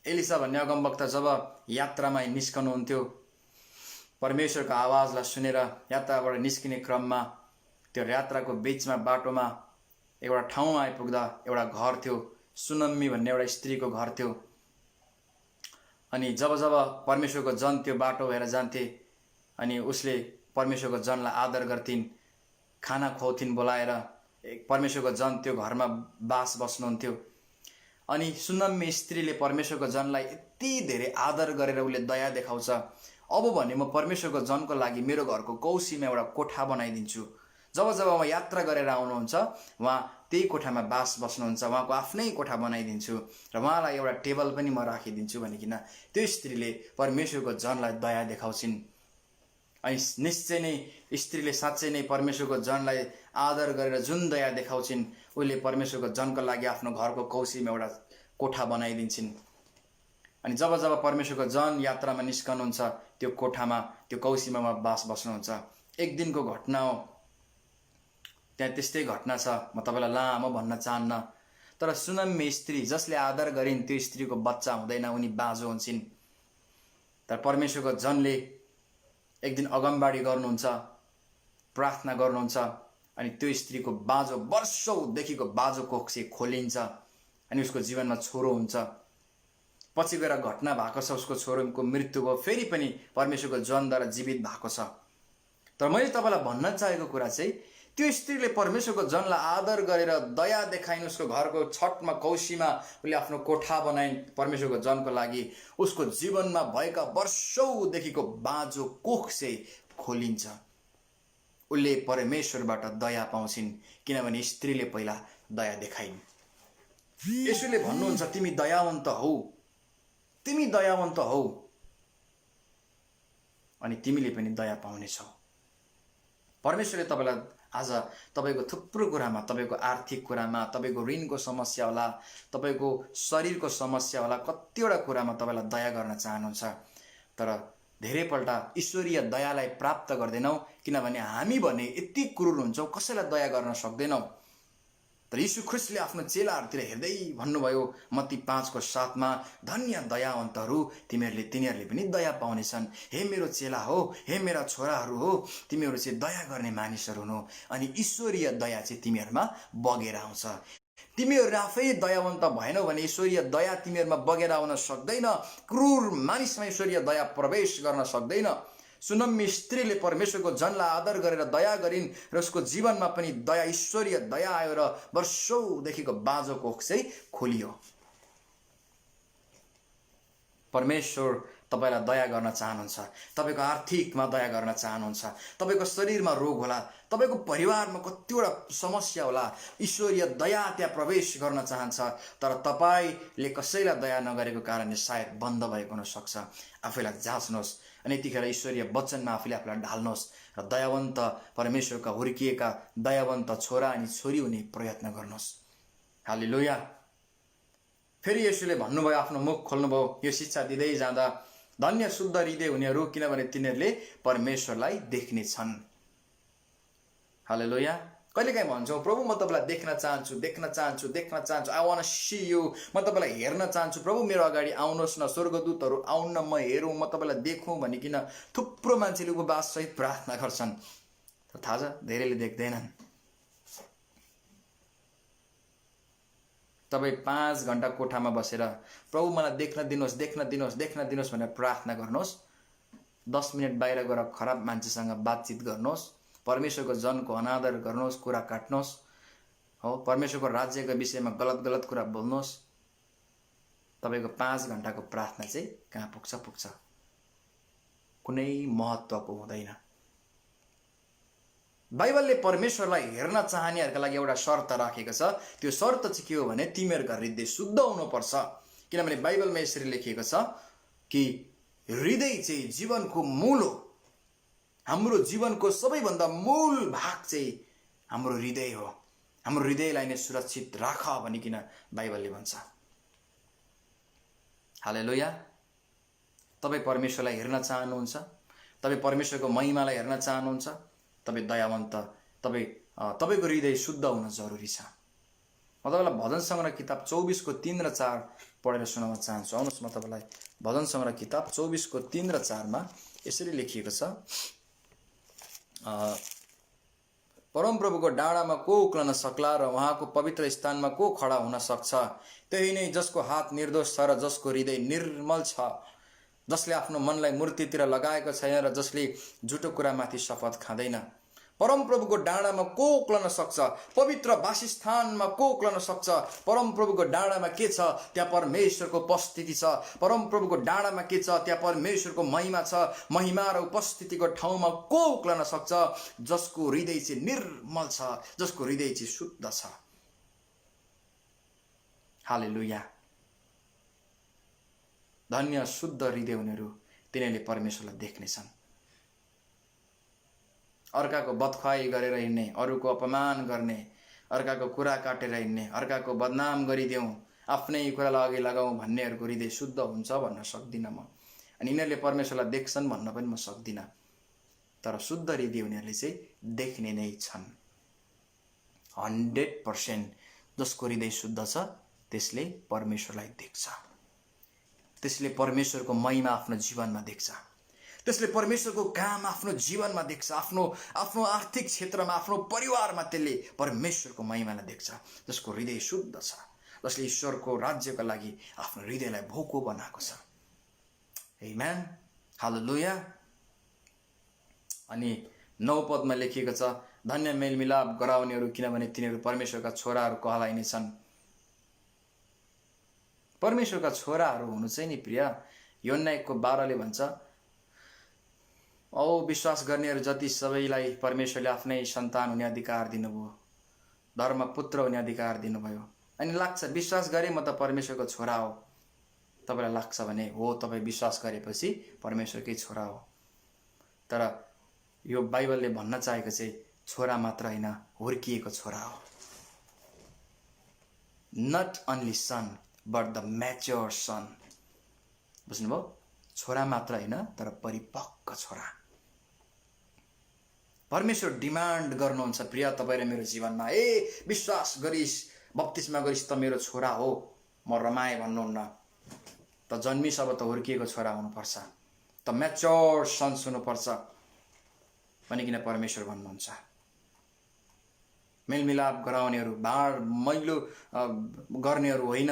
एलिसा भन्ने अगमवक्ता जब यात्रामा निस्कनुहुन्थ्यो, परमेश्वरको आवाजलाई सुनेर यात्राबाट निस्किने क्रममा त्यो यात्राको बिचमा बाटोमा एउटा ठाउँमा आइपुग्दा एउटा घर थियो, सुनम्मी भन्ने एउटा स्त्रीको घर थियो। अनि जब जब परमेश्वरको जन त्यो बाटो भएर जान्थे, अनि उसले परमेश्वरको जनलाई आदर गर्थिन्, खाना खुवाउँथिन् बोलाएर। परमेश्वरको जन त्यो घरमा बास बस्नुहुन्थ्यो। अनि सुनम्मी स्त्रीले परमेश्वरको जनलाई यति धेरै आदर गरेर उसले दया देखाउँछ। अब भने म परमेश्वरको जनको लागि मेरो घरको कौसीमा एउटा कोठा बनाइदिन्छु। जब जब म यात्रा गरेर आउनुहुन्छ उहाँ त्यही कोठामा बस्नुहुन्छ, उहाँको आफ्नै कोठा बनाइदिन्छु र उहाँलाई एउटा टेबल पनि म राखिदिन्छु भनिकन त्यो स्त्रीले परमेश्वरको जनलाई दया देखाउँछिन्। अनि निश्चय नै स्त्रीले साँच्चै नै परमेश्वरको जनलाई आदर गरेर जुन दया देखाउँछिन्, उसले परमेश्वरको जनको लागि आफ्नो घरको कौसीमा एउटा कोठा बनाइदिन्छन्। अनि जब जब परमेश्वरको जन यात्रामा निस्कनुहुन्छ त्यो कोठामा, त्यो कौसीमा बस्नुहुन्छ। एक दिनको घटना हो, त्यहाँ त्यस्तै घटना छ। म तपाईँलाई लामो भन्न चाहन्न, तर सुनम्य स्त्री जसले आदर गरिन् त्यो स्त्रीको बच्चा हुँदैन, उनी बाँझो हुन्छन्। तर परमेश्वरको जनले एक दिन अगमबाडी गर्नुहुन्छ, प्रार्थना गर्नुहुन्छ, अनि त्यो स्त्रीको बाँझो वर्षौँदेखिको बाँझो कोख चाहिँ खोलिन्छ अनि उसको जीवनमा छोरो हुन्छ। पछि गएर घटना भएको छ, उसको छोरोको मृत्यु भयो, फेरि पनि परमेश्वरको जनद्वारा जीवित भएको छ। तर मैले तपाईँलाई भन्न चाहेको कुरा चाहिँ त्यो स्त्रीले परमेश्वरको जनलाई आदर गरेर दया देखाइन्, उसको घरको छतमा कौसीमा उसले आफ्नो कोठा बनाइन् परमेश्वरको जनको लागि। उसको जीवनमा भएका वर्षौँदेखिको बाँझो कोख चाहिँ खोलिन्छ। उसले परमेश्वरबाट दया पाउँछिन् किनभने स्त्रीले पहिला दया देखाइन्। यसुले भन्नुहुन्छ तिमी दयावन्त हौ, तिमी दयावन्त हौ अनि तिमीले पनि दया पाउनेछौ। परमेश्वरले तपाईँलाई आज तपाईँको थुप्रो कुरामा, तपाईँको आर्थिक कुरामा, तपाईँको ऋणको समस्या होला, तपाईँको शरीरको समस्या होला, कतिवटा कुरामा तपाईँलाई दया गर्न चाहनुहुन्छ। तर धेरैपल्ट ईश्वरीय दयालाई प्राप्त गर्दैनौँ किनभने हामी भने यति क्रूर हुन्छौँ, कसैलाई दया गर्न सक्दैनौँ। तर यीशु ख्रिस्टले आफ्नो चेलाहरूतिर हेर्दै भन्नुभयो मत्ती 5:7 धन्य दयावन्तहरू तिनीहरूले पनि दया पाउनेछन्। हे मेरो चेला हो, हे मेरा छोराहरू हो, तिमीहरू चाहिँ दया गर्ने मानिसहरू हुनु अनि ईश्वरीय दया चाहिँ तिमीहरूमा बगेर आउँछ। तिमीहरू आफै दयावन्त भएनौ भने ईश्वरीय दया तिमीहरूमा बगेर आउन सक्दैन। क्रूर मानिसमा ईश्वरीय दया प्रवेश गर्न सक्दैन। सुनम्य स्त्रीले परमेश्वरको जनलाई आदर गरेर दया गरिन् र उसको जीवनमा पनि दया, ईश्वरीय दया आयो र वर्षौँदेखिको बाँझो कोख चाहिँ खोलियो। परमेश्वर तपाईँलाई दया गर्न चाहनुहुन्छ, तपाईँको आर्थिकमा दया गर्न चाहनुहुन्छ, तपाईँको शरीरमा रोग होला, तपाईँको परिवारमा कतिवटा समस्या होला, ईश्वरीय दया त्यहाँ प्रवेश गर्न चाहन्छ। तर तपाईँले कसैलाई दया नगरेको कारणले सायद बन्द भएको हुनसक्छ। आफैलाई जाँच्नुहोस् अनि यतिखेर ईश्वरीय वचनमा आफूलाई ढाल्नुहोस् र दयावन्त परमेश्वरका हुर्किएका दयावन्त छोरा अनि छोरी हुने प्रयत्न गर्नुहोस्। हालेलुया। फेरि यसुले भन्नुभयो, आफ्नो मुख खोल्नुभयो यो शिक्षा दिँदै जाँदा, धन्य शुद्ध हृदय हुनेहरू किनभने तिनीहरूले परमेश्वरलाई देख्ने छन्। हालेलुया। कहिलेकाहीँ भन्छौँ प्रभु म तपाईँलाई देख्न चाहन्छु, I want to see you, म तपाईँलाई हेर्न चाहन्छु, प्रभु मेरो अगाडि आउनुहोस् न, स्वर्गदूतहरू आउन म हेरौँ, म तपाईँलाई देखौँ भनिकन थुप्रो मान्छेले उपवास सहित प्रार्थना गर्छन्। तर थाहा छ धेरैले देख्दैनन्। तपाईँ 5 घन्टा कोठामा बसेर प्रभु मलाई देख्न दिनुहोस् भनेर प्रार्थना गर्नुहोस्, 10 मिनट बाहिर गएर खराब मान्छेसँग बातचित गर्नुहोस्, परमेश्वरको जनको अनादर गर्नुहोस्, कुरा काट्नुहोस्, हो परमेश्वरको राज्यको विषयमा गलत कुरा बोल्नुहोस्, तपाईँको 5 घन्टाको प्रार्थना चाहिँ कहाँ पुग्छ, कुनै महत्त्वको हुँदैन। बाइबलले परमेश्वरलाई हेर्न चाहनेहरूका लागि एउटा शर्त राखेको छ। त्यो शर्त चाहिँ के हो भने तिमीहरूका हृदय शुद्ध हुनुपर्छ। किनभने बाइबलमा यसरी लेखिएको छ कि हृदय चाहिँ जीवनको मूल हो। हाम्रो जीवनको सबैभन्दा मूल भाग चाहिँ हाम्रो हृदय हो। हाम्रो हृदयलाई नै सुरक्षित राख भनिकन बाइबलले भन्छ। हालेलुया। तपाईँ परमेश्वरलाई हेर्न चाहनुहुन्छ, तपाईँ परमेश्वरको महिमालाई हेर्न चाहनुहुन्छ, तपाईँ दयावन्त, तपाईँको हृदय शुद्ध हुन जरुरी छ। म तपाईँलाई भजन सङ्ग्रह किताब 24:3 र 4 पढेर सुनाउन चाहन्छु। आउनुहोस् म तपाईँलाई भजन सङ्ग्रह किताब 24:3 र 4 यसरी लेखिएको छ, परमप्रभुको डाँडामा को उक्लन सक्ला र उहाँको पवित्र स्थानमा को खडा हुन सक्छ? त्यही नै जसको हात निर्दोष छ र जसको हृदय निर्मल छ, जसले आफ्नो मनलाई मूर्तितिर लगाएको छैन र जसले झुटो कुरामाथि शपथ खाँदैन। परमप्रभुको डाँडामा को उक्लन सक्छ? पवित्र वासस्थानमा को उक्लन सक्छ? परमप्रभुको डाँडामा के छ? त्यहाँ परमेश्वरको उपस्थिति छ। परमप्रभुको डाँडामा के छ? त्यहाँ परमेश्वरको महिमा छ। महिमा र उपस्थितिको ठाउँमा को उक्लन सक्छ? जसको हृदय चाहिँ निर्मल छ, जसको हृदय चाहिँ शुद्ध छ। हालेलुया। धन्य शुद्ध हृदय हुनेहरू, तिनीहरूले परमेश्वरलाई देख्नेछन्। अर्काको बदख्वाही गरेर हिँड्ने, अरूको अपमान गर्ने, अर्काको कुरा काटेर हिँड्ने, अर्काको बदनाम गरिदेऊ, आफ्नै कुरालाई अघि लगाऊ भन्नेहरूको हृदय शुद्ध हुन्छ भन्न सक्दिनँ म। अनि यिनीहरूले परमेश्वरलाई देख्छन् भन्न पनि म सक्दिनँ। तर शुद्ध हृदय हुनेहरूले चाहिँ देख्ने नै छन्। 100% जसको हृदय शुद्ध छ त्यसले परमेश्वरलाई देख्छ। त्यसले परमेश्वरको महिमा आफ्नो जीवनमा देख्छ। त्यसले परमेश्वरको काम आफ्नो जीवनमा देख्छ। आफ्नो आर्थिक क्षेत्रमा, आफ्नो परिवारमा त्यसले परमेश्वरको महिमालाई देख्छ। जसको हृदय शुद्ध छ, जसले ईश्वरको राज्यका लागि आफ्नो हृदयलाई भोको बनाएको छ। आमेन, हालेलुया। अनि 9 पदमा लेखिएको छ, धन्य मेलमिलाप गराउनेहरू, किनभने तिनीहरू परमेश्वरका छोराहरू कहलाइनेछन्। परमेश्वरका छोराहरू हुनु चाहिँ नि प्रिय, यूहन्ना 1:12 भन्छ, औ विश्वास गर्नेहरू जति सबैलाई परमेश्वरले आफ्नै सन्तान हुने अधिकार दिनुभयो, धर्मपुत्र हुने अधिकार दिनुभयो। अनि लाग्छ विश्वास गरे म त परमेश्वरको छोरा हो। तपाईँलाई लाग्छ भने हो, तपाईँ विश्वास गरेपछि परमेश्वरकै छोरा हो। तर यो बाइबलले भन्न चाहेको चाहिँ छोरा मात्र होइन, हुर्किएको छोरा हो। Not only son but the mature son. बुझ्नुभयो? छोरा मात्र होइन, तर परिपक्व छोरा। परमेश्वर डिमान्ड गर्नुहुन्छ प्रिय तपाईँ र मेरो जीवनमा, ए विश्वास गरिस्, बप्तिस्मा गरिस् त मेरो छोरा हो, म रमाएँ भन्नुहुन्न। त जन्मिस अब त हुर्किएको छोरा हुनुपर्छ, त म्याच्योर सन्स हुनुपर्छ भनिकन परमेश्वर भन्नुहुन्छ। मेलमिलाप गराउनेहरू, भाँड मैलो गर्नेहरू होइन,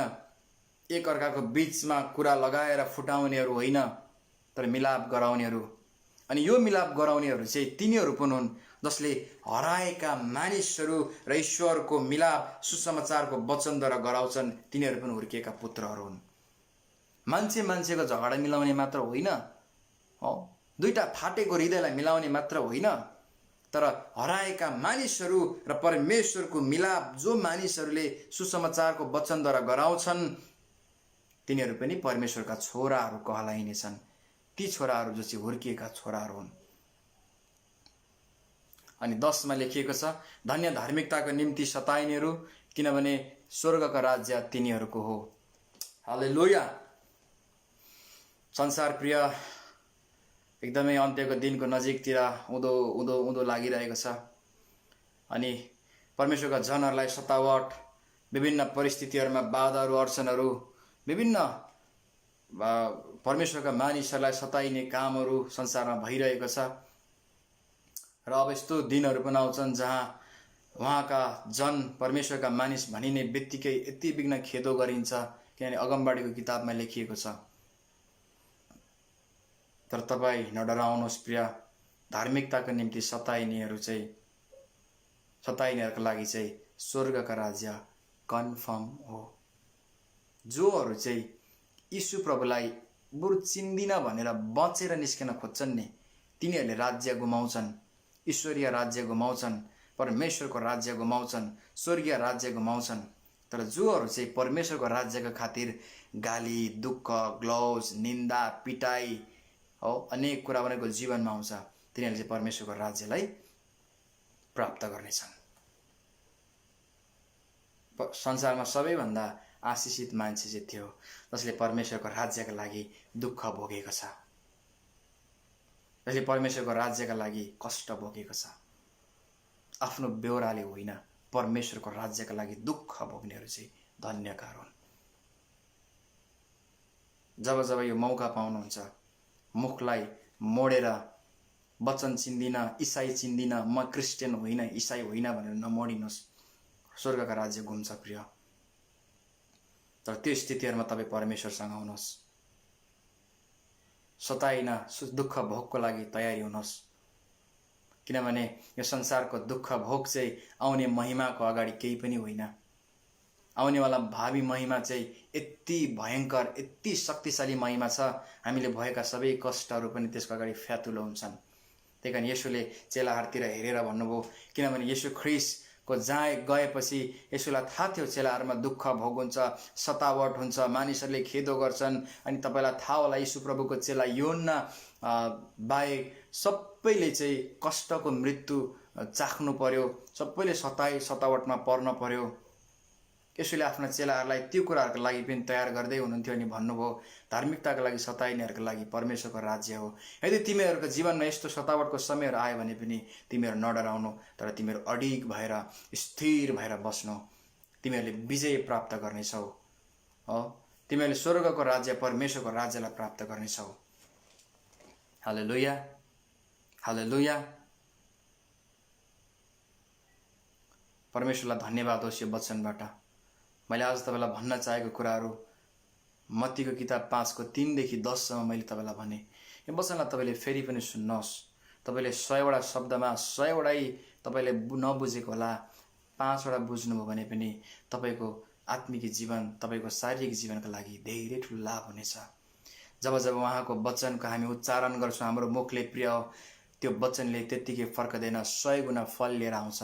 एक अर्काको बीचमा कुरा लगाएर फुटाउनेहरू होइन, तर मिलाप गराउनेहरू। अनि यो मिलाप गराउनेहरू चाहिँ तिनीहरू पनि हुन् जसले हराएका मानिसहरू र ईश्वरको मिलाप सुसमाचारको वचनद्वारा गराउँछन्। तिनीहरू पनि हुर्किएका पुत्रहरू हुन्। मान्छे मान्छेको झगडा मिलाउने मात्र होइन, दुईटा फाटेको हृदयलाई मिलाउने मात्र होइन, तर हराएका मानिसहरू र परमेश्वरको मिलाप जो मानिसहरूले सुसमाचारको वचनद्वारा गराउँछन् तिनीहरू पनि परमेश्वरका छोराहरू कहलाइनेछन्। ती छोराहरू जो चाहिँ हुर्किएका छोराहरू हुन्। अनि 10 मा लेखिएको छ, धन्य धार्मिकताको निम्ति सताइनेहरू, किनभने स्वर्गका राज्य तिनीहरूको हो। हालेलुया। संसार प्रिय एकदमै अन्त्यको दिनको नजिकतिर उँधो लागिरहेको छ। अनि परमेश्वरका जनहरूलाई सतावट, विभिन्न परिस्थितिहरूमा बाधाहरू, अडचनहरू, विभिन्न परमेश्वरका मानिसहरूलाई सताइने कामहरू संसारमा भइरहेको छ। र अब यस्तो दिनहरू पनि आउँछन् जहाँ उहाँका जन, परमेश्वरका मानिस भनिने बित्तिकै यति बिघ्न खेदो गरिन्छ, किनभने अगमबाडीको किताबमा लेखिएको छ। तर तपाईँ नडराउनुहोस् प्रिय, धार्मिकताको निम्ति सताइनेहरूको लागि चाहिँ स्वर्गका राज्य कन्फर्म हो। जोहरू चाहिँ यीशु प्रभुलाई बरु चिन्दिन भनेर बचेर निस्किन खोज्छन् नि, तिनीहरूले राज्य गुमाउँछन्, ईश्वरीय राज्य गुमाउँछन्, परमेश्वरको राज्य गुमाउँछन्, स्वर्गीय राज्य गुमाउँछन्। तर जोहरू चाहिँ परमेश्वरको राज्यको खातिर गाली, दुःख, ग्लोज, निन्दा, पिटाई हो अनेक कुरा उनीहरूको जीवनमा आउँछ, तिनीहरूले चाहिँ परमेश्वरको राज्यलाई प्राप्त गर्नेछन्। संसारमा सबैभन्दा आशिषित मान्छे चाहिँ थियो जसले परमेश्वरको राज्यका लागि दुःख भोगेको छ, जसले परमेश्वरको राज्यका लागि कष्ट भोगेको छ। आफ्नो बेहोराले होइन, परमेश्वरको राज्यका लागि दुःख भोग्नेहरू चाहिँ धन्यकार हुन्। जब जब यो मौका पाउनुहुन्छ, मुखलाई मोडेर वचन चिन्दिन, इसाई चिन्दिन, म क्रिस्चियन होइन, इसाई होइन भनेर नमोडिनुहोस्, स्वर्गका राज्य घुम्छ प्रिय। तर त्यो स्थितिहरूमा तपाईँ परमेश्वरसँग हुनुहोस्, सताइन दुःख भोगको लागि तयारी हुनुहोस्। किनभने यो संसारको दुःख भोग चाहिँ आउने महिमाको अगाडि केही पनि होइन। आउनेवाला भावी महिमा चाहिँ यति भयङ्कर, यति शक्तिशाली महिमा छ, हामीले भएका सबै कष्टहरू पनि त्यसको अगाडि फ्यातुलो हुन्छन्। त्यही कारण येशूले चेलाहरूतिर हेरेर भन्नुभयो, किनभने येशू ख्रिस्टको जहाँ गएपछि येशूलाई थाहा थियो चेलाहरूमा दुःख भोग हुन्छ, सतावट हुन्छ, मानिसहरूले खेदो गर्छन्। अनि तपाईँलाई थाहा होला येशू प्रभुको चेला योन्ना बाहेक सबैले चाहिँ कष्टको मृत्यु चाख्नु पर्यो, सबैले सतावटमा पर्न पर्यो। यसैले आफ्ना चेलाहरूलाई त्यो कुराहरूको लागि पनि तयार गर्दै हुनुहुन्थ्यो अनि भन्नुभयो, धार्मिकताको लागि सताइनेहरूको लागि परमेश्वरको राज्य हो। यदि तिमीहरूको जीवनमा यस्तो सतावटको समयहरू आयो भने पनि तिमीहरू नडराउनु, तर तिमीहरू अडिग भएर स्थिर भएर बस्नु, तिमीहरूले विजय प्राप्त गर्नेछौ। हो, तिमीहरूले स्वर्गको राज्य, परमेश्वरको राज्यलाई प्राप्त गर्नेछौ। हालेलुया, हालेलुया। परमेश्वरलाई धन्यवाद होस् यो वचनबाट। मैले आज तपाईलाई भन्न चाहेको कुराहरू मत्तीको किताब 5को 3देखि 10सम्म मैले तपाईलाई भने। यो वचनलाई तपाईले फेरि पनि सुन्नुहोस्। तपाईले 100वटा शब्दमा 100वटै तपाईले नबुझेको होला, 5वटा बुझ्नुभयो भने पनि तपाईको आत्मिक जीवन, तपाईको शारीरिक जीवनको लागि धेरै ठुलो लाभ हुनेछ। जब जब उहाँको वचनको हामी उच्चारण गर्छौँ, हाम्रो मुखले प्रिय, त्यो वचनले त्यत्तिकै फर्कदैन, 100 गुणा फल लिएर आउँछ।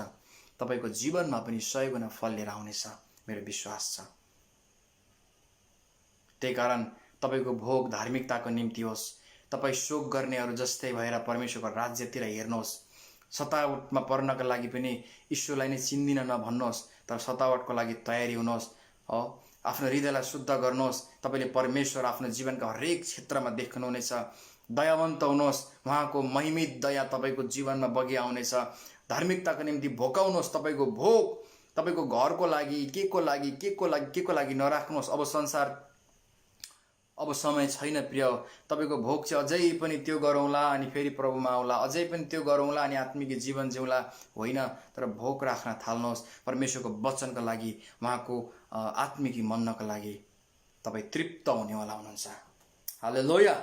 तपाईको जीवनमा पनि 100 गुणा फल लिएर आउनेछ, मेरो विश्वास छ। त्यही कारण तपाईको भोग धार्मिकताको निम्ति होस्। तपाई शोक गर्नेहरू जस्तै भएर परमेश्वरको राज्यतिर हेर्नुहोस्। सतावटमा पर्नका लागि पनि ईश्वरलाई नै चिन्दिन नभन्नुहोस्, तर सतावटको लागि तयारी हुनुहोस्। हो, आफ्नो हृदयलाई शुद्ध गर्नुहोस्। तपाईले परमेश्वर आफ्नो जीवनका हरेक क्षेत्रमा देख्नुहुनेछ। दयावन्त हुनुहोस्, उहाँको महिमित दया तपाईको जीवनमा बगी आउनेछ। धार्मिकताको निम्ति भोकाउनुहोस्। तपाईको भोग तपाईको घरको लागि, के को लागि नराख्नुहोस्। अब समय छैन प्रिय। तपाईको भोग चाहिँ अझै पनि त्यो गरौँला अनि फेरि प्रभुमा आउला, अझै पनि त्यो गरौँला अनि आत्मिक जीवन जिउँला, होइन। तर भोग राख्न थाल्नुहोस् परमेश्वरको वचनको लागि, उहाँको आत्मिक मन्नको लागि। तपाई तृप्त हुनेवाला हुनुहुन्छ। हालेलुया,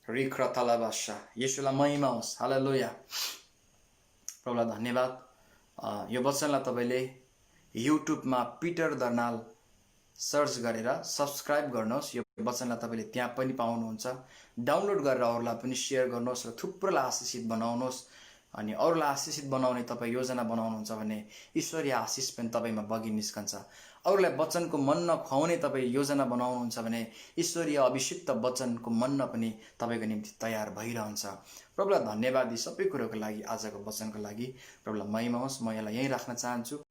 रिख्रतलाबाशा, येशूलाई महिमा होस्। हालेलुया। प्रभुलाई धन्यवाद। यो वचनलाई तपाईले युट्युबमा पिटर दर्नाल सर्च गरेर सब्स्क्राइब गर्नुहोस्। यो वचनलाई तपाईले त्यहाँ पनि पाउनुहुन्छ। डाउनलोड गरेर अरूलाई पनि सेयर गर्नुहोस् र थुप्रोलाई आशिषित बनाउनुहोस्। अनि अरूलाई आशिषित बनाउने तपाईँ योजना बनाउनुहुन्छ भने ईश्वरीय आशिष पनि तपाईँमा बगी निस्कन्छ। अरूलाई वचनको मन खुवाउने तपाईँ योजना बनाउनुहुन्छ भने ईश्वरीय अभिषिक्त वचनको मन पनि तपाईँको निम्ति तयार भइरहन्छ। प्रभुलाई धन्यवाद यी सबै कुरोको लागि, आजको वचनको लागि। प्रभुलाई महिमा होस्। म यसलाई यहीँ राख्न चाहन्छु।